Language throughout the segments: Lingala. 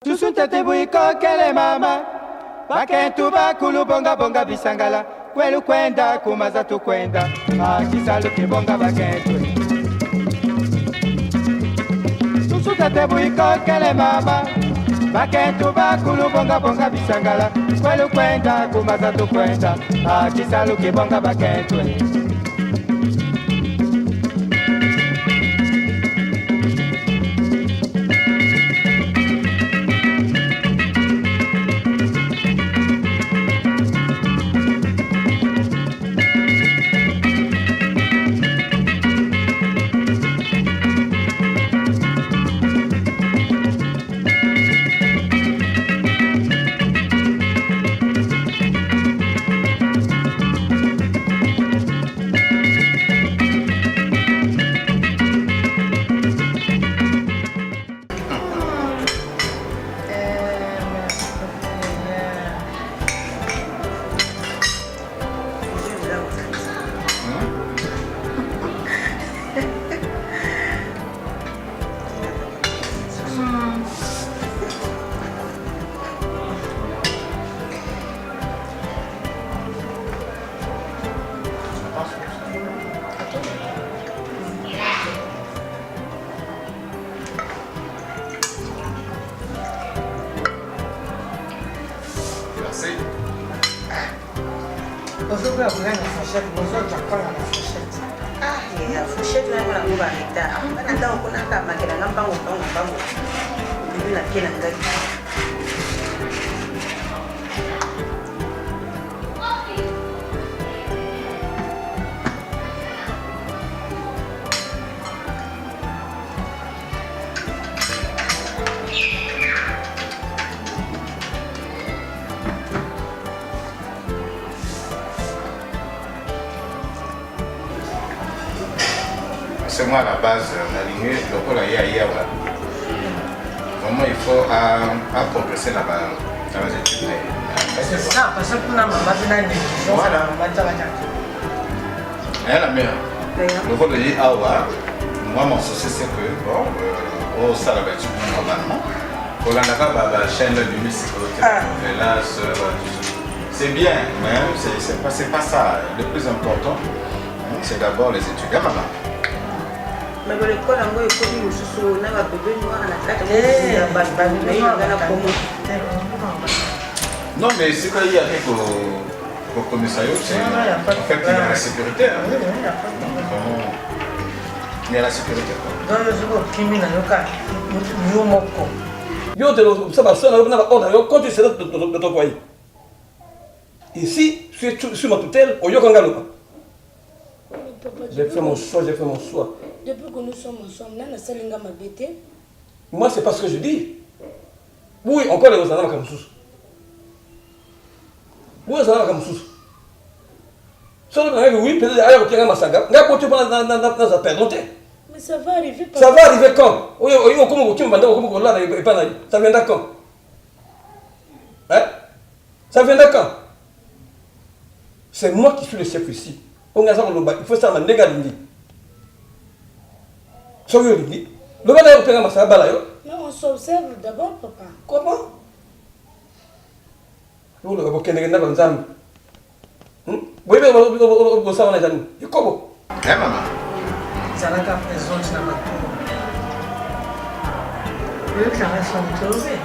Tusuntate buiko kele mama Bakentu bakulu bonga bonga bisangala Kwelu kwenda kumaza tu kwenda Kisalu kibonga bakentu Tusuntate buiko kele mama Bakentu bakulu bonga bonga bisangala Kwelu kwenda kumaza tu kwenda Kisalu kibonga bakentu Aujourd'hui, on a une fourchette. Aujourd'hui, on a une fourchette. Ah, il y a une fourchette. On a une fourchette. On a une c'est moi à la base, l'aligné, le col ailleurs. Vraiment, il faut progresser là-bas dans les études. C'est ça, parce que pour la maman, c'est la négligence. Voilà. Et la mère, le col de Awa, moi, mon souci, c'est que, bon, au salon de l'étude, normalement, pour la chaîne de musique, c'est bien, mais c'est pas ça. Le plus important, c'est d'abord les études. Maman. Mais l'école, on est connu sous la bébé noir non, mais c'est quand il y a au commissariat, c'est en fait il y a la sécurité. Il y a la sécurité. Quand tu seras de ton foyer, ici, sur ma tutelle, au Yokangalo. J'ai fait mon choix, j'ai fait mon choix. Depuis que nous sommes ensemble, nous sommes en bêté. Moi, c'est pas ce que je dis. Oui, encore les Osanama Kamsous. Oui, Osanama Kamsous. Oui, peut-être ailleurs, il y a un massacre. Il y a un peu de perdre. Mais ça va arriver. Ça va arriver quand? Oui, ça viendra quand? Hein? Ça viendra quand? C'est moi qui suis le chef ici. Il faut ça, ma négative. Mais on s'observe d'abord, papa. Comment? Oui, Maman. Ça va être présent dans ma cour. Eux, ça va s'en trouver.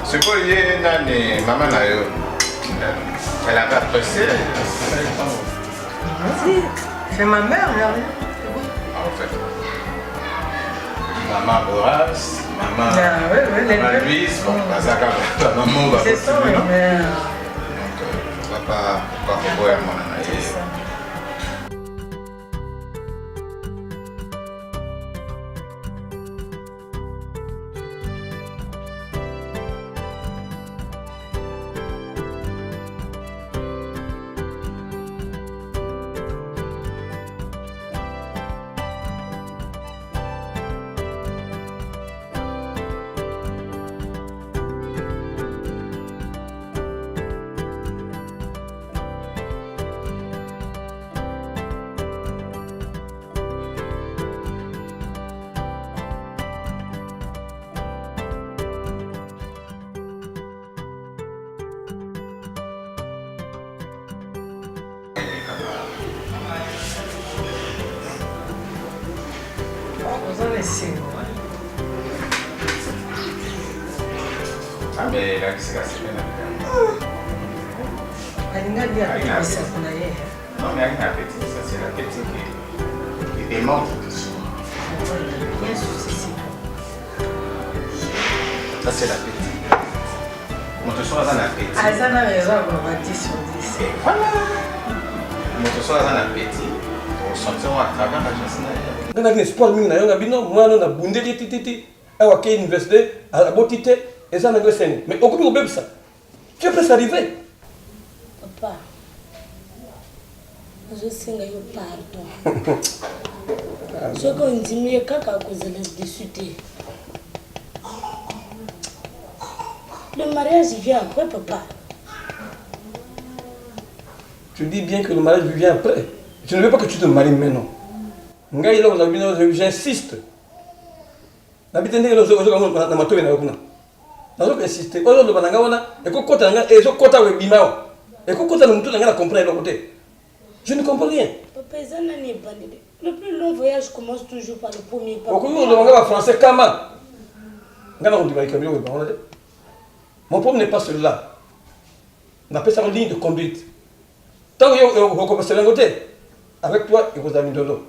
C'est quoi, il y a une maman là, elle avait apprécié. C'est ma mère, là. En fait, maman Boras, maman Louise, bon, maman va c'est ça, continuer, non? mais... Donc, pas pour moi, C'est ça. Vous en laissez, moi. Ah, mais là, c'est bien. Alinga bien avec ça qu'on a hier. Non, mais avec l'appétit, ça c'est l'appétit qui démontre tout ça. Bien sûr, c'est Ça c'est l'appétit. Mon soir a un appétit. Azana a raison, on va 10 sur 10. Et voilà. Mon soir a un appétit. On sentir à travers la chasse. Quand on a un espoir, moi, on a bundé des titi, à la université, à la beauté, et ça, on a gagné. Mais au coup, on ça. Tu es prêt à arriver? Papa, je sais que je pardon. Ce qu'on dit, mais caca cause de discuter. Le mariage vient après, papa. Tu dis bien que le mariage vient après. Je ne veux pas que tu te maries maintenant. J'insiste. Je ne comprends rien. Papa, le plus long voyage commence toujours par le premier pas. Mon problème n'est pas celui-là. On appelle ça une ligne de conduite. Tant que vous commencez à côté, avec toi, il vous a mis de l'eau.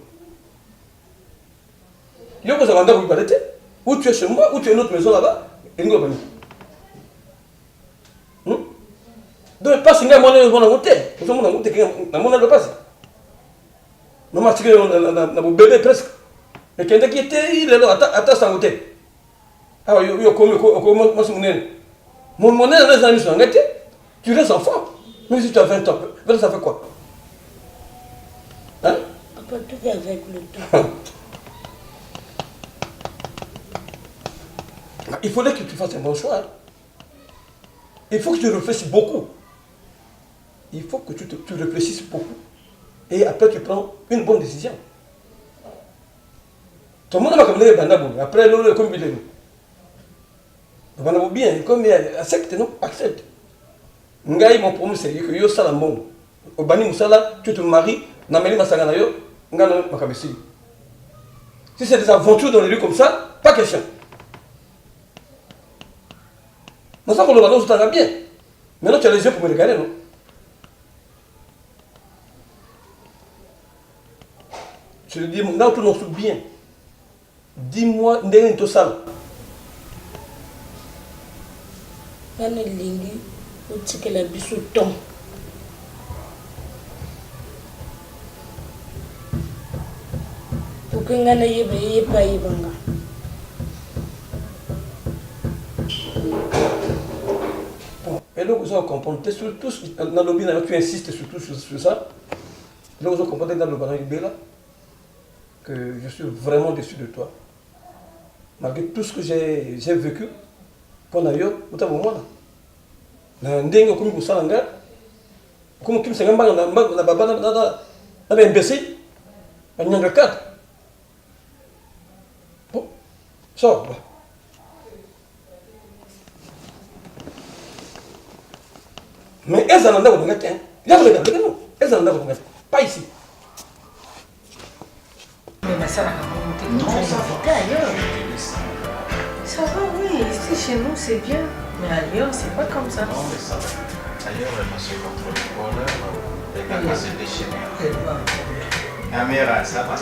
Yo vous avez vous parler, ou tu es chez moi, ou tu es une autre maison là-bas, et nous allons. Donc, pas si nous avons un côté, nous avons un côté qui est un passe. Nous avons un bébé presque. Et quelqu'un qui était, il est là, à sa côté. Ah, il y a mon nez dans les amis sont engagés, tu restes enfant. Même si tu as 20 ans, ça fait quoi? Hein? Papa, tout fait avec le temps. Il faudrait que tu fasses un bon choix. Il faut que tu réfléchisses beaucoup. Il faut que tu réfléchisses beaucoup. Et après, tu prends une bonne décision. Tout le monde va comme les bandabou. Après, l'eau, comme il est. Le bandabou bien, comme il accepte, non? Accepte. Ngai, mon problème, c'est que yo salamon. Au bani moussala, tu te maries, n'amène ma saganayo, ngano makabesi. Si c'est des aventures dans les rues comme ça, pas question. Non, ça, pour le ballon, ça t'en bien. Maintenant, tu as les yeux pour me regarder, non? Je te dis, là, tout nous bien. Dis-moi, n'est-ce pas ça? Je ne lingi, ou tu que la bisou ton. Pour que ngana yebe pas yebanga. Et là, vous allez comprendre, dans le lobby, tu insistes surtout sur ça. Là, vous allez comprendre dans le lobby là que je suis vraiment déçu de toi. Malgré tout ce que j'ai vécu, pour d'ailleurs, vous avez moi là. Ndenge comme vous savez, comme qui me s'est engagé dans la baba dans imbécile, il y a un cadre. Bon, sors. Mais elles en ont un peu. Il y a non. Elles en ont un peu. Pas ici. Mais ma soeur a monté. Non, ça va ailleurs. Ça va, oui. Ici, chez nous, c'est bien. Mais ailleurs, c'est pas comme ça. Non, mais ça va. Ailleurs, elle se contrôle le bonheur. Elle va se déchaîner. La mère, ça va.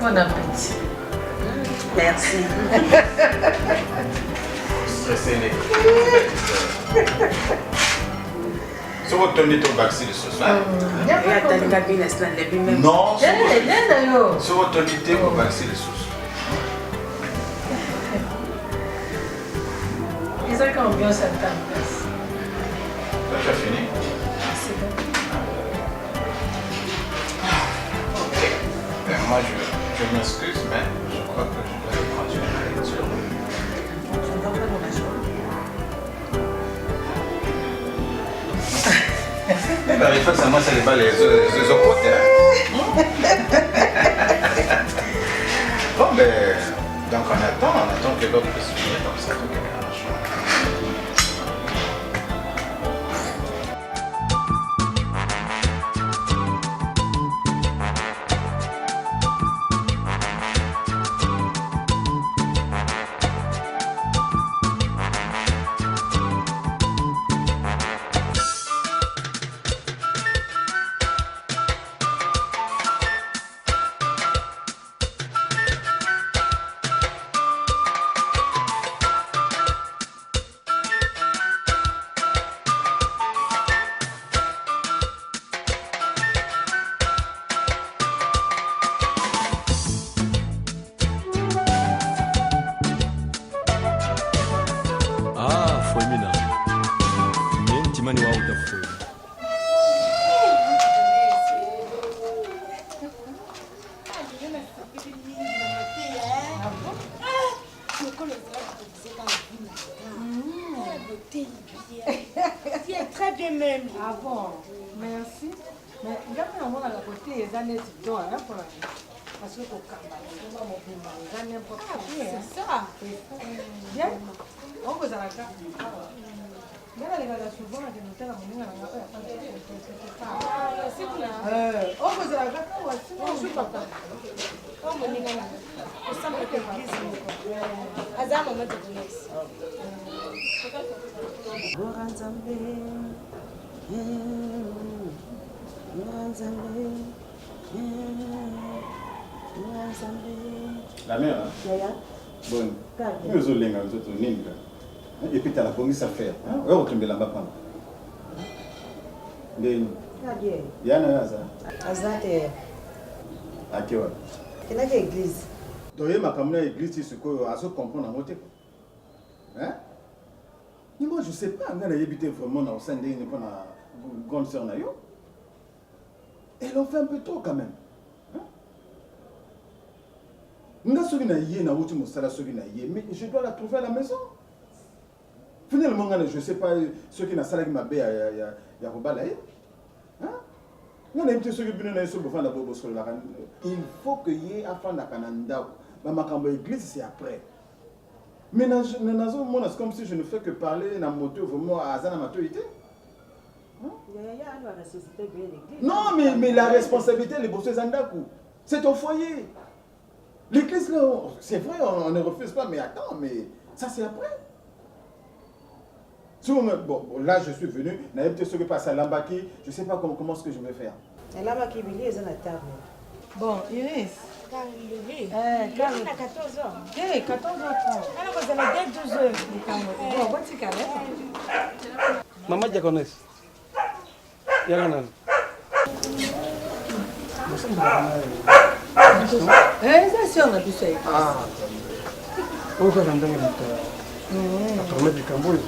Bon appétit. Merci. Stressé les. Si vous tenez ton vaccin de ce soir. Non, si vous tenez ton vaccin de ce soir. Ils ont combien ça en place? Tu as fini? C'est bon. Moi, je m'excuse, mais je crois que je dois continuer la lecture. Je ne vois pas dans la chambre. bah, il faut que ça moi, ça les balles les autres côtés. Bon, ben, donc on attend que l'autre puisse finir comme ça. Très bien même. Ah bon, merci. Mais regarde, on va la côté les années de temps, pour la parce que pour on va m'ouvrir les années pour C'est ça. Bien, on vous a la carte. Bien, les gars, souvent, on a la monnaie, on vous a la carte, on ne suit pas. On me dit que ça me fait plaisir. Azam, on m'a dit La mère, hein? Bonne. Nous allons les autres ninja. Et puis tu as la police à faire. On va tomber là-bas. Il y a un hasard. Azate. À qui va? Il y a une église. Donc, il y a une église qui se comprend en moté. Hein? Mais moi, je ne sais pas, on a habité vraiment dans le sein d'une grande sœur. Elle en fait un peu trop quand même. Mais je dois la trouver à la maison. Finalement, je ne sais pas ce qui n'a pas ma baie à Robalaï. Il faut qu'il y ait un fan de Canada. Mais l'église, c'est après. Mais c'est comme si je ne fais que parler dans moto vraiment à Azana maturité. Non, mais la responsabilité, les bosses Zandaku, c'est au foyer. L'église, c'est vrai, on ne refuse pas, mais attends, mais ça c'est après. Bon, là je suis venu, je ne pas à Lambaki, je ne sais pas comment ce que je vais faire. Lambaki, il est à la table. Bon, Iris. Quand il a 14 ans. 14h30. Alors, vous avez dès 12h. Bon, bonne cigarette. Maman diaconesse. Yanganan. Ça c'est on a pu faire. Ah. On va rendre la promesse du Cambodge.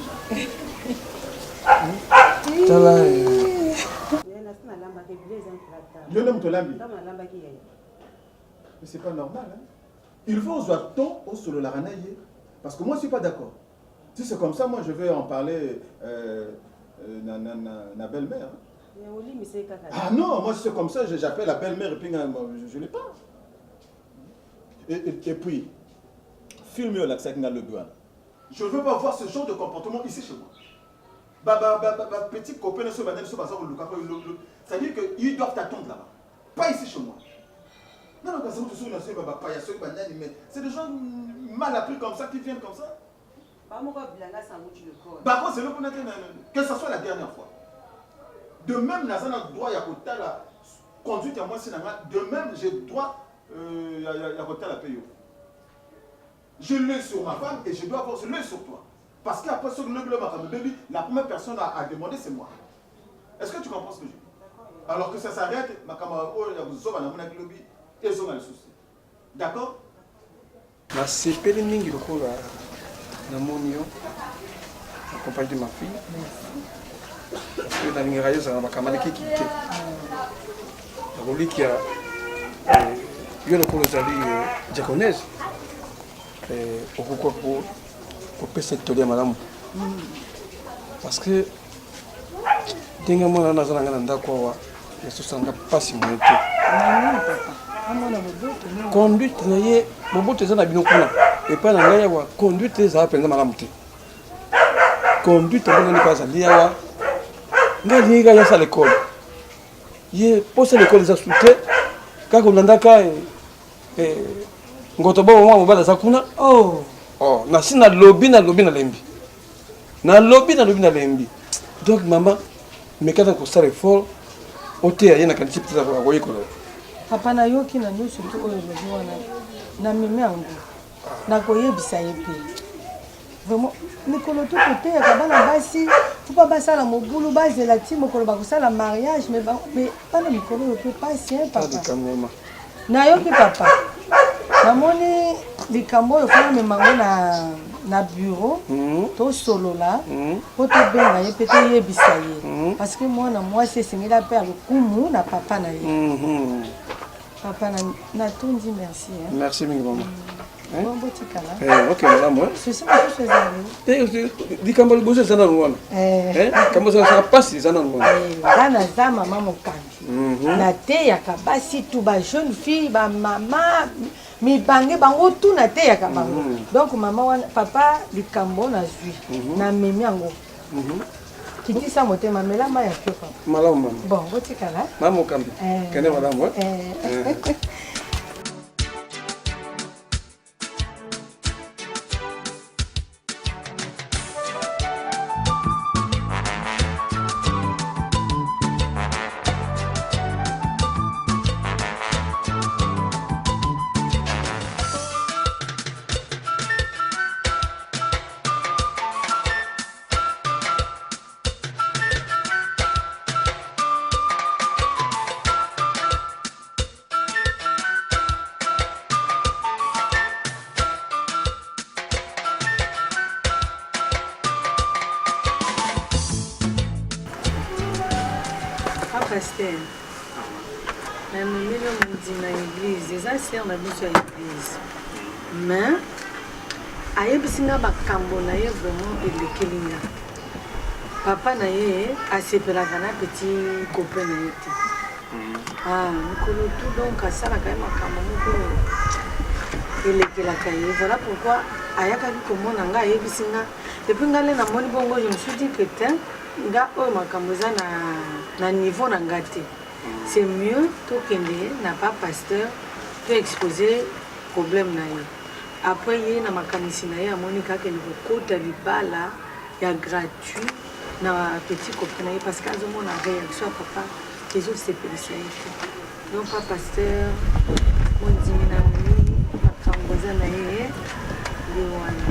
Mais c'est pas normal. Hein? Il faut au solo la ranaye. Parce que moi je ne suis pas d'accord. Si c'est comme ça, moi je vais en parler na belle-mère. Ah non, moi c'est comme ça, j'appelle la belle-mère et puis je ne l'ai pas. Et puis, filme la le douane. Je ne veux pas voir ce genre de comportement ici chez moi. Petit copain, c'est-à-dire qu'ils doivent t'attendre là-bas. Pas ici chez moi. Non, c'est des gens mal appris comme ça qui viennent comme ça. Par contre, c'est le que ce soit la dernière fois. De même, Nazana droit à la conduite à moi, de même, j'ai droit à la payer. Je l'ai sur ma femme et je dois avoir l'œil sur toi. Parce qu'après ce bébé, la première personne à demander, c'est moi. Est-ce que tu comprends ce que je dis? Alors que ça s'arrête, ma camarade, ils ont le souci. D'accord? C'est Pélémingi, la monio, accompagné de ma fille. Parce que dans l'Ingéraïo, c'est un camarade qui était. La qui a. Il y a le cours de diaconèse. Pourquoi pour cette tolère, madame? Parce que Tinga mwana na zana ngana ndako wa. Yesu sanga pasi mwete. Nani papa? Amona boboto no. Conduite na ye boboto za na bino kuna. Et pas na ngaya wa conduite za penza malamu te. Conduite ngana ni pas alia wa. Ngali ga ya sa l'école. Ye posa l'école za soute. Kaka ulandaka ngoto bo mwa mobala za kuna. Oh. Oh, na sina lobby na lembi. Na lobby na lembi. Donc maman, me kada ko sare fort. Ote ya na kanti pita kwa koyiko. Papa na yoki na nyo surtout oyo lobi wana. Na meme ango. Na koyebisa ye pe. Vraiment mikolo to côté ya kabana basi, faut pas basa la mobulu base la ti mokolo ba kosala mariage mais pas na mikolo yo pe patient papa. Na yoki papa. Na moni likambo yo fana me mango na bureau to solo là po to benga ye pe to yebisa ye parce que moi na moi c'est singela pe akumu na papa na ye. Papa na tondi merci hein. Merci mingi maman. Bon petit kala. OK madame. C'est ça que je faisais. Likambo liboso sana rwanda. Kambo sana pasi sana rwanda. Bana za mama mokambi. Na te ya kabasi tout ba jeune fille ba mama mi bange bango tout na te ya kabango. Donc maman wana papa likambo na zui na memi yango. Kiti sa motema melama ya papa. Malamu mama. Bon, boti kala. Mama mokambi. Kene madame. Pasteur, na mimino mundi na église, eza sœur na biso ya église. Mais ayebisinga bakambo na ye vraiment elekelinga. Papa na ye asepelaka na petit copain na ye te. Mikolo tout donc asalaka ye makambo moko elekelaka ye. Voilà pourquoi ayakaki komona nga ayebisinga. Depuis nga le namoni bongo, je me suis dit que nga oyo makambo eza na niveau na nga te. C'est mieux tokende na pas pasteur to exposer problème na ye. Après ye na makanisi na ye amoni kaka ni kokota libala ya gratuit na petit copain na ye parce que azomona réaction ya papa ezosepelisa ye te. Donc pas pasteur mondimi na moni makambo eza na ye ye wana.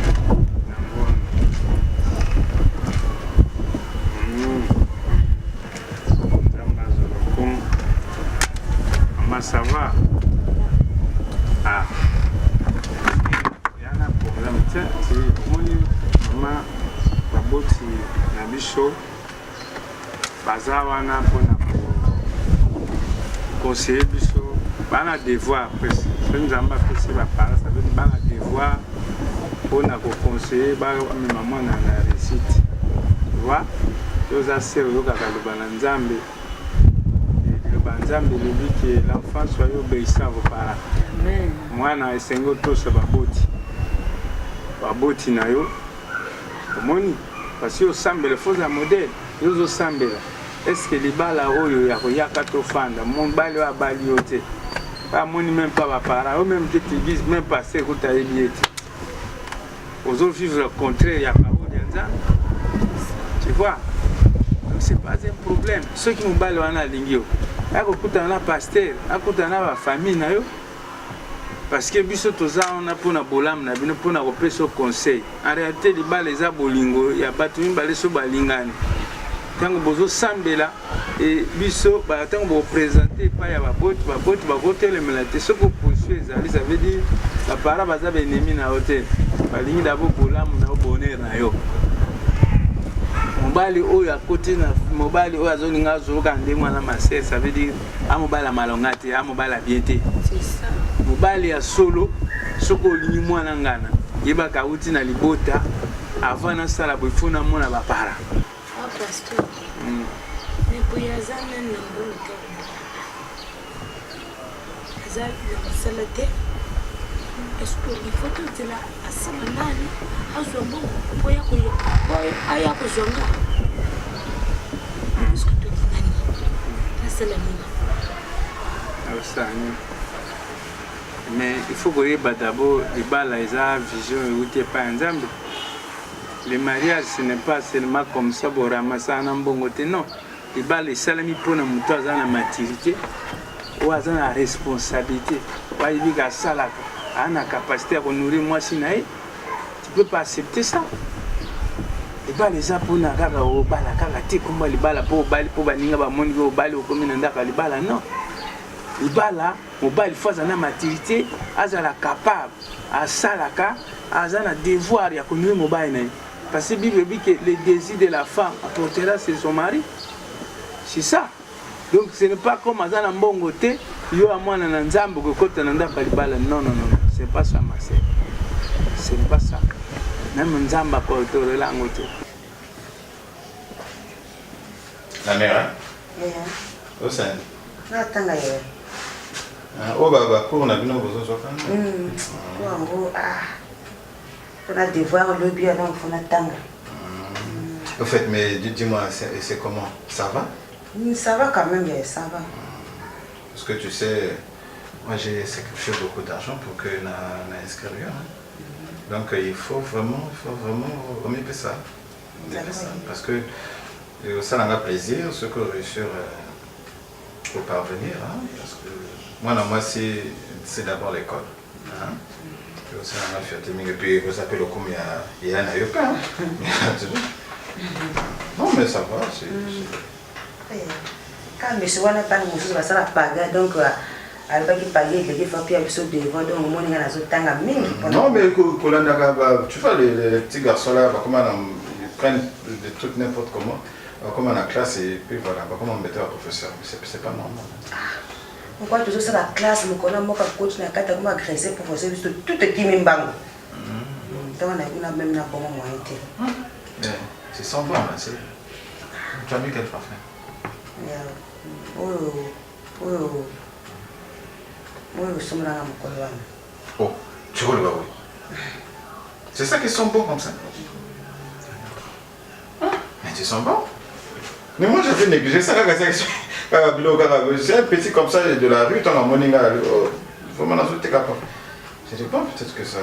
Ça va? Ah, il y a un problème. C'est mon maman, la botte, la bichot, bazawana pour conseiller bichot, bana devoir après. Si nous avons fait ça, ça veut dire bana devoir pour nous conseiller, mais maman n'a la réussite. Tu vois? Nous avons fait le balanzambe. Nzambe lobi que l'enfant soit obéissant à vos parents. Amen. Moi na esengo to so baboti na yo. Omoni parce que sambela faut la modèle. Yo zo sambela. Est-ce que les bala oyo ya koyaka to fanda mon bali wa bali yote. Pas moni même pas ba parents, même que tu dises même pas c'est que tu as élié. Aux autres vivre le contraire ya parole de Nzambe. Tu vois? Donc c'est pas un problème. Ceux qui nous bali wana lingio. Akokutana na pasteur, akutana na famille na yo. Parce que biso toza on a pour na bolam na bino pour na kopesa conseil. En réalité les balles za bolingo ya batu mibale so balingani. Tango bozo sambela et biso ba tango bo présenter pa ya baboti ba hôtel melate so ko poursuivre ça veut dire la para baza benemi na hôtel. Balingi dabo bolam na bonheur na yo. Mobali oyo akote na mobali oyo azolinga azoka ndemwa na masese, ça veut dire amobala malongate amobala bien te. C'est ça. Mobali ya solo soko lingi mwana ngana yeba kauti na libota avant na sala bofuna mona ba para. Ah pasteur. eza nene na mbongo te eza na mosala te eske ifo tozela asima nani azwa mbongo po aya kozwanga eske toki nani nasala nini osani mais il faut koyeba d'abord libala eza vision euti epai ya nzambe. Le mariage ce n'est pas seulement comme ça pour ramasser un mbongo te non. Libala esalami mpona moto aza na maturité ou aza na responsabilité oyebi ka asalaka aa na capacité ya konourrir mwasi na ye. Tu peux pas accepter ça. Libala eza mpona kaka obala kaka te komba libala mpo obali mpo baninga bamoni ke obali okomi na ndako ya libala non. Libala mobali faut azala na maturité azala capable asalaka aza na devoir ya konourrir mobali na ye. Parce que la Bible dit que le désir de la femme apportera sur son mari. C'est ça. Donc ce n'est pas comme Azana Mbongote, yo a moi na nzambo ko kota na ndaka libala. Non non non, c'est pas ça ma sœur. Ce n'est pas ça. Même nzamba ko to langote. La mère hein? Yeah. Au sein. Na tanga ye. Oh baba, pour na bino bozo soka. Wango on a devoir le bien donc on a tanga. Au fait, mais dis-moi, c'est comment? Ça va? Ça va quand même, ça va. Parce que tu sais, moi j'ai sacrifié beaucoup d'argent pour que na inscrire. Hein? Donc il faut vraiment remettre ça. Parce que ça n'a pas plaisir, ce que réussir pour parvenir. Hein? Parce que moi c'est d'abord l'école. Hein? Ça n'a fait et puis vous appelez le coup, il y a un ayoka. Non mais ça va, c'est... Quand monsieur wana pas nous va ça la paga donc elle va qui payer les fois puis avec ce devant donc mon ngana zotanga mingi. Non mais tu vois les petits garçons là comment ils prennent des trucs n'importe comment la classe et puis voilà comment on mettait un professeur, c'est pas normal. Pourquoi toujours ça la classe me connaît moi comme coach na kata comme agresser professeur tout est timé mbango. Donc on a même na bon moyen té. C'est semblant là, c'est... Tu as mis quel parfum? Oh, tu vois le baoui. C'est ça qui sent bon comme ça. Mais tu sens bon. Mais moi j'avais négligé ça. C'est un petit comme ça de la rue, tu as mon inga. Vraiment dans tout tes capables. Je dis bon, peut-être que ça...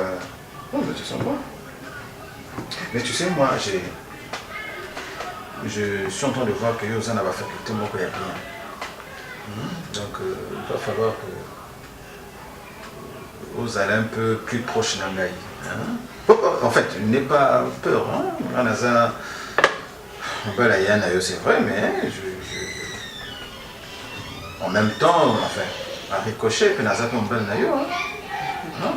Oh, mais tu sens bon. Mais tu sais, moi je suis en train de voir que Yosan va faire tout le monde qu'il y a bien. Donc il va falloir que vous allez un peu plus proche d'Angaï. En fait, n'aie pas peur. C'est vrai, mais en même temps, enfin, à ricochet,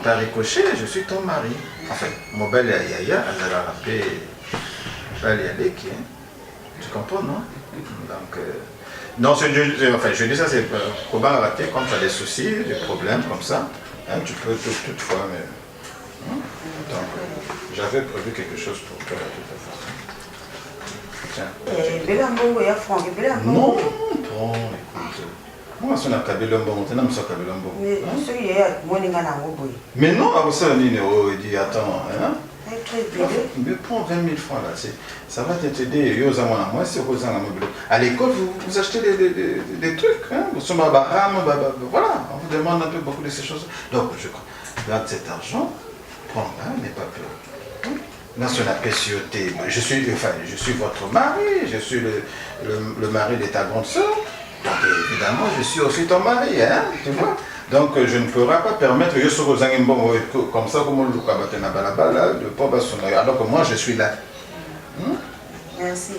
par ricochet, je suis ton mari. En fait, mon bel Yaya, elle a rappelé Balialeki. Tu comprends, non? Donc, non, je dis ça, c'est pour rater quand tu as des soucis, des problèmes comme ça. Hein, tu peux toutefois, mais... Donc, j'avais prévu quelque chose pour toi, de toute façon. Tiens. Non, bon, écoute. Moi, si on a câblé l'homme, on a mis ça câblé l'homme. Mais non, à ça, il dit, attends, hein? Mais prends 20 000 francs là, ça va t'aider. À l'école, vous achetez des trucs, hein? Voilà, on vous demande un peu beaucoup de ces choses. Donc, je garde cet argent, prends-la, n'aie pas peur. Là, sur la PCOT, je suis votre mari, je suis le mari de ta grande soeur. Donc, évidemment, je suis aussi ton mari, hein? Tu vois? Donc je ne pourrai pas permettre que je sois comme ça, comme on le pauvre sonner. Alors que moi je suis là. Merci.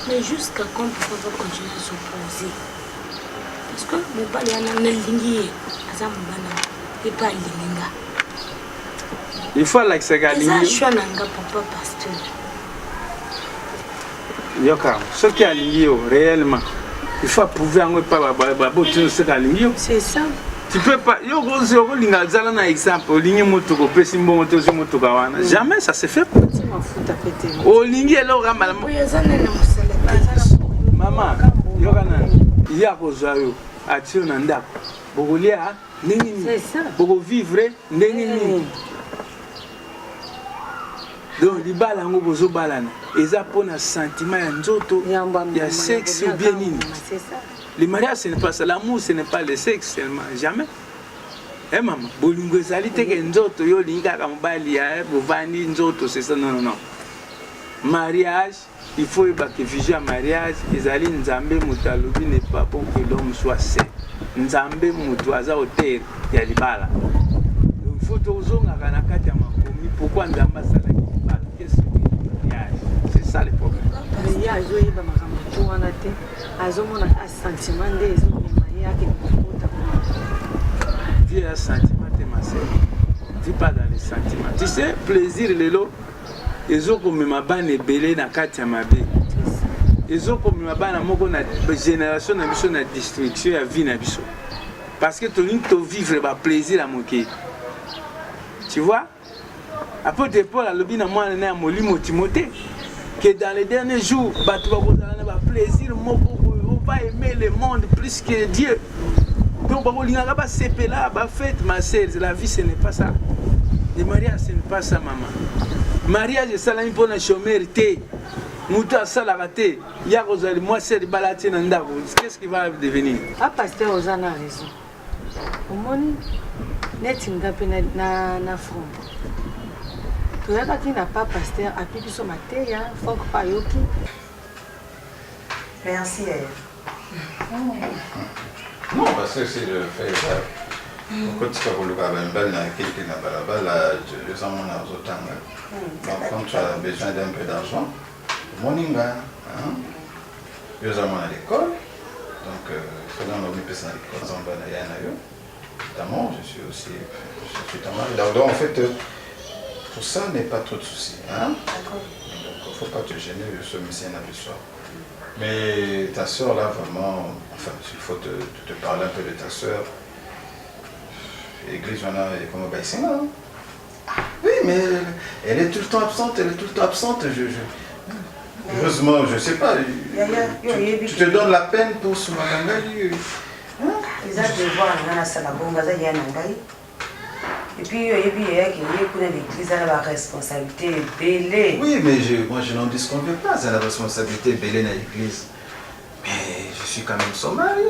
Mais jusqu'à quand on va continuer à s'opposer? Parce que mon père est un linguier, et pas linga. Il faut l'accepter. Ça, je suis un papa pasteur. Yoka, ce qui est lié réellement, il faut prouver un peu ce qui est lié. C'est ça. Tu peux pas. Jamais ça se fait. Maman, ya kozwa yo atio na ndako bokolia ndenge nini bokovivre ndenge nini donc libala yango bozobalana eza mpona sentiment ya nzoto ya sexe ou bien nini. Le mariage ce n'est pas ça, l'amour ce n'est pas le sexe seulement, jamais. Eh maman, bolingo ezali te ke nzoto yo linga ka mobali ya bovandi nzoto c'est ça, non non non. Mariage, il faut que vision mariage ezali nzambe mutalobi n'est pas bon que l'homme soit saint. Nzambe mutu aza hotel ya libala. Donc il faut tozonga kana kati ya makomi pourquoi nzamba sala libala. Qu'est-ce que mariage? C'est ça le problème. Mais ya zo yeba makambo to wana te. Azomona a sentiment de ezomema yake kukuta. Dis un sentiment de ma sœur. Dis pas dans les sentiments. Tu sais plaisir lelo ezoko mema bana ebele na kati ya mabe. Ezoko mema bana moko na génération na biso na destruction ya vie na biso. Parce que to vivre ba plaisir à moke. Tu vois? Apôtre Paul a lobi na mwana na molimo Timothée que dans les derniers jours bato bakozala na plaisir moko on va aimer le monde plus que Dieu. Donc bakolingaka ba sepela ba fête ma sœur, la vie ce n'est pas ça. Le mariage ce n'est pas ça maman. Mariage salami pour na chômeur te. Mutu asalaka te. Ya kozali moi c'est balati na ndako. Qu'est-ce qui va devenir? Ah pasteur Ozana a raison. Omoni neti ngapi na front. Toyaka ki na pas pasteur apipi so mateya fok pa yoki. Merci. Non, parce que c'est le fait quand tu as voulu avoir une balle, quelqu'un n'a pas la balle, tu as quand tu as besoin d'un peu d'argent, moninga, tu as à l'école, donc il faut que nous puissions à l'école, notamment, je suis aussi, donc en fait, pour ça n'est pas trop de soucis. Donc il ne faut pas te gêner, je suis monsieur Nabissoir. Mais ta soeur là vraiment, enfin il faut te parler un peu de ta soeur. L'église on a comme un oui mais elle est tout le temps absente, heureusement je sais pas. Tu te donnes la peine pour ce maganga. Ils ont de voir la salabonga za yana ngai. Et puis il y a l'église a la responsabilité belée. Oui, mais moi je n'en disconviens pas, c'est la responsabilité belée dans l'église. Mais je suis quand même son mari.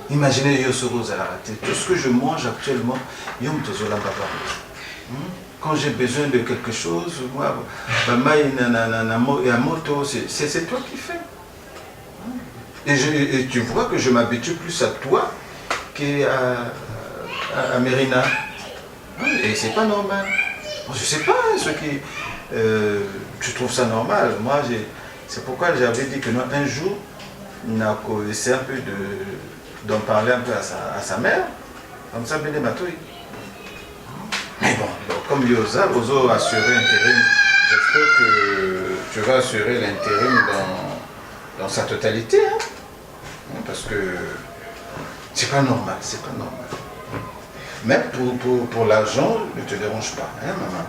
Imaginez Yosoro Zalarate, tout ce que je mange actuellement, Yom Tozola Baba. Quand j'ai besoin de quelque chose, moi, moto, c'est toi qui fais. Et tu vois que je m'habitue plus à toi qu'à Mérina. Et c'est pas normal. Je sais pas ce qui. Tu trouves ça normal. Moi, c'est pourquoi j'avais dit que un jour, on a essayé un peu d'en parler un peu à sa mère. Comme ça, Béné Matouille. Mais bon, donc, comme Yosa, Ozo a assuré l'intérim, j'espère que tu vas assurer l'intérim dans sa totalité. Hein? Parce que c'est pas normal, c'est pas normal. Mais pour l'argent, ne te dérange pas, hein, maman.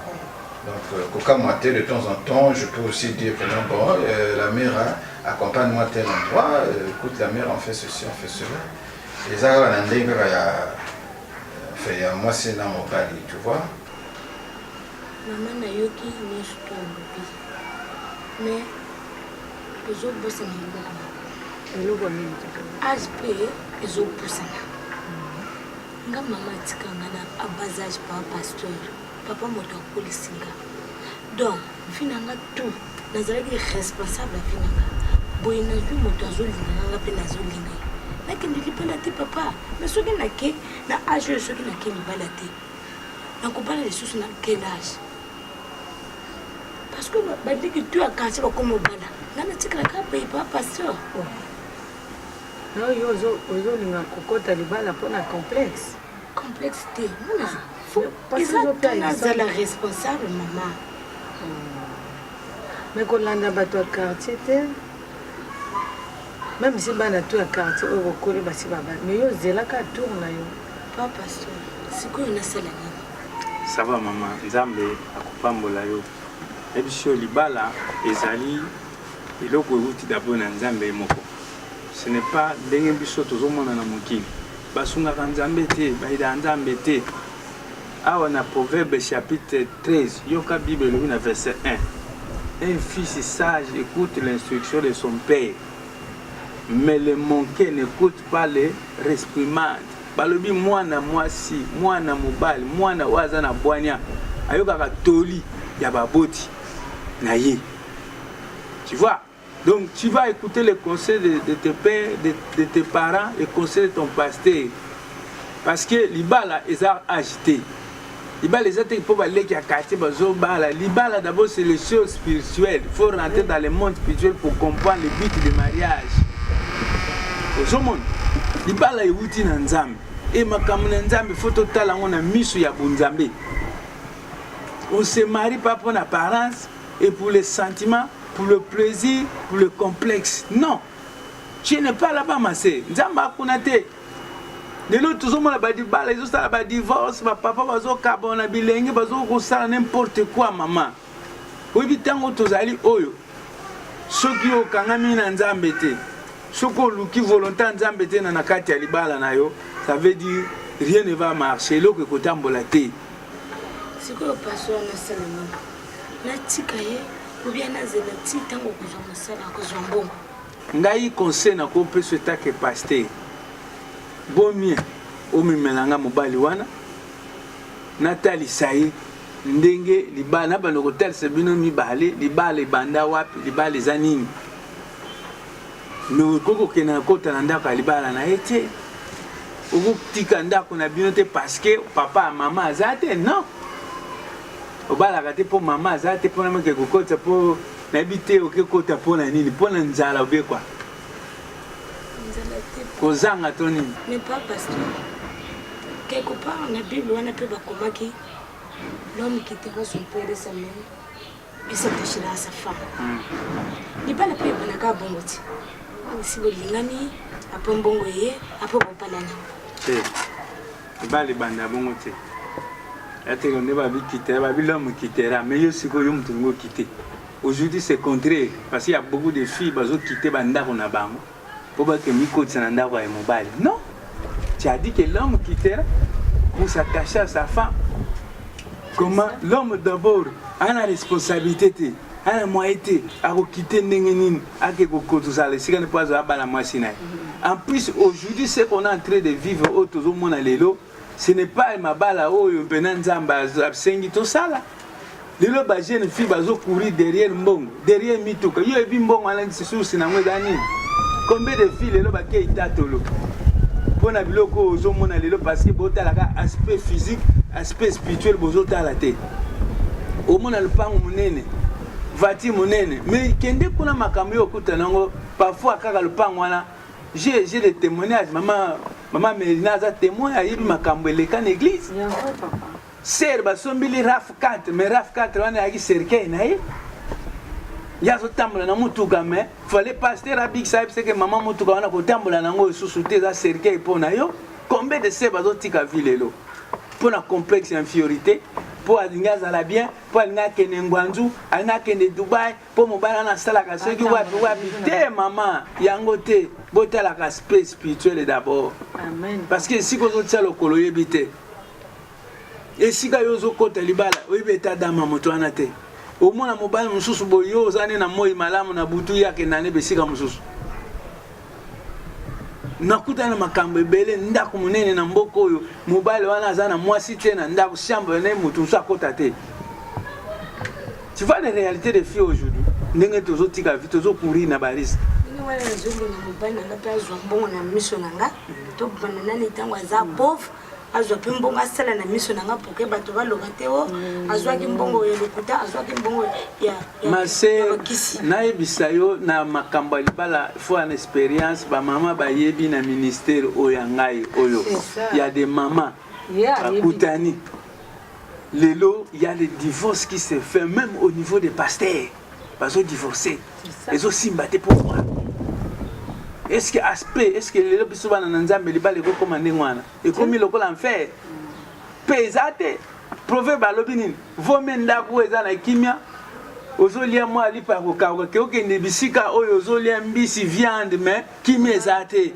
Donc, Coca Moité, de temps en temps, je peux aussi dire que non, bon, la mère accompagne-moi à tel endroit, écoute, la mère, on fait ceci, on fait cela. Et ça, il y a moi, c'est dans mon palier, tu vois. Maman n'a eu qui n'est pas mais les autres bossent en les autres bossent nga mama tikanga na abazage pa pasteur papa moto akolisinga donc finanga tout nazalaki responsable finanga boye nazwi moto azolinganga nga mpe nazolinga nakendeli mpela te papa mais soki nake na age oyo soki nake libala te nakobala lisusu na quel age parce que badiki tu akansi bakoma obala nga natikalaka paye pa pasteur oyo ozolinga kokota libala mpona complexe complexité ezala responsable mama mais kolanda bato ya quartier te même si bana to ya quartier oyo kokoli basi babala mais yo ozelaka tour na yo pa pasteur sikoyo nasala nini ça va mama nzambe akopambola yo ebiso libala ezali eloko euti d'abord na nzambe moko ce n'est pas ndenge biso tozomona na mokili basungaka nzambe te bayida nzambe te. Awa na Proverbe chapitre 13 yoka Bible elobi na verset 1. Un fils sage écoute l'instruction de son père, mais le manqué n'écoute pas les réprimandes. Balobi mwana mwasi, mwana mobali, mwana waza na bwanya ayokaka toli ya baboti na ye. Tu vois? Donc tu vas écouter les conseils de tes pères, de tes parents, les conseils de ton pasteur. Parce que libala est agité. Libala les autres pour aller qui a quartier bazobala. Libala d'abord c'est les choses spirituelles. Il faut rentrer dans le monde spirituel pour comprendre le but du mariage. Au monde, libala est outil dans nzambe. Et makamuna nzambe faut total on a misu ya bunzambe. On se marie pas pour l'apparence et pour les sentiments, pour le plaisir, pour le complexe. Non. Tu n'es pas là-bas, ma sœur. Nzamba kunate. Les autres, tout le monde a dit, les autres, a dit divorce, papa, bazo kabona bilengi, bazo kosala n'importe quoi, maman. Oui, tango tozali oyo. Soki okangami na nzambe te. Soko luki volontaire nzambe te na nakati ya libala na yo, ça veut dire rien ne va marcher. Loko kotambola te. Siko paso na salama. Na tikaye, ou bien na zelati tango kozwa masala kozwa mbongo. Ngai conseil na ko pe souhaiter que pasteur bomie omimelanga mobali wana natali sai ndenge libana bano hotel sebino mibale libale banda wapi libale zanini no koko kena kota na ndako libala na ete uko tika ndako na bino te parce que papa mama azate non obala kate po mama azate po na meke kokota po na bité okekota po na nini po na nzala obe kwa kozanga toni n'est pas pasteur. Quelque part dans la Bible on a pu bakomaki l'homme qui quittera son père et sa mère et s'attachera à sa femme. Ni pas la paix banaka bongoti. Si vous lingani apo mbongo ye apo bopalana. Eh. Ba le banda bongoti. Ate on va vite quitter, va l'homme quittera mais yo siko yo mtu ngo quitter. Aujourd'hui c'est contraire parce qu'il y a beaucoup de filles bazo quitter banda na bango. Non, tu as dit que l'homme quittera pour s'attacher à sa femme. Comment l'homme d'abord a la responsabilité, a la moitié, à quitter Nengenin, à que en plus, aujourd'hui, ce qu'on est en train de vivre autour du monde, ce n'est pas ma balle à eau, tout ça là. Les jeunes filles vont courir derrière Mbongo, derrière Mitouka. Il y a un Mbongo, c'est sûr, c'est un combien de filles les loba qui tatolo pour na biloko ozomona lelo parce que botalaka aspect physique aspect spirituel bozota la tête au mona le pango munene vati munene mais kende kuna makambo yo kutanango parfois kaka le pango wana j'ai des témoignages maman Mélina za témoin a yibi makambo eleka na église ser basombili raf 4 mais raf 4 wana yaki cercueil na ye yazo tambola na mutuka mais fallait pasteur abik saib c'est que maman mutuka wana ko tambola nango susute za cercueil pona yo combien de ces bazo tika vilelo pour la complexe infériorité pour alingaza la bien pour alinga kene ngwanzu alinga kene Dubai pour mobala na sala ka soki wapi te maman yango te botala ka space spirituel d'abord amen parce que si ko zo tsalo koloye bité et si ka yo zo kota libala oyebeta dama moto wana te au moins mobile mususu boyo zane na moi malamu na butu yake nane besika mususu nakuta na makambo ebele ndako munene na mboko oyo mobile wana zana mwasi te na ndako chambre na mutu sakota te. Tu vois les réalités des filles aujourd'hui ndenge tozo tika vie tozo courir na baris ni wala nzungu na mobile na ngata zo mbongo na miso nanga to banana ni tango za pauvre azwa pimbongo asala na miso nanga poke bato baloka te o azwa kimbongo ya lokuta azwa kimbongo ya mase na ebisa yo na makambo libala faut une expérience ba mama ba yebi na ministère oyo ngai oyo il y a des mamans akutani lelo il y a des divorces qui se fait même au niveau des pasteurs bazo divorcer les aussi mbaté pourquoi est-ce que aspect est-ce que les biso bana nzambe libale ko commander ngwana et comme il lokola enfer pesate proverbe alobini vomenda ko eza na kimia ozolia mwa lipa kokauka ke okende bisika oyo ozolia mbisi viande mais kimi eza te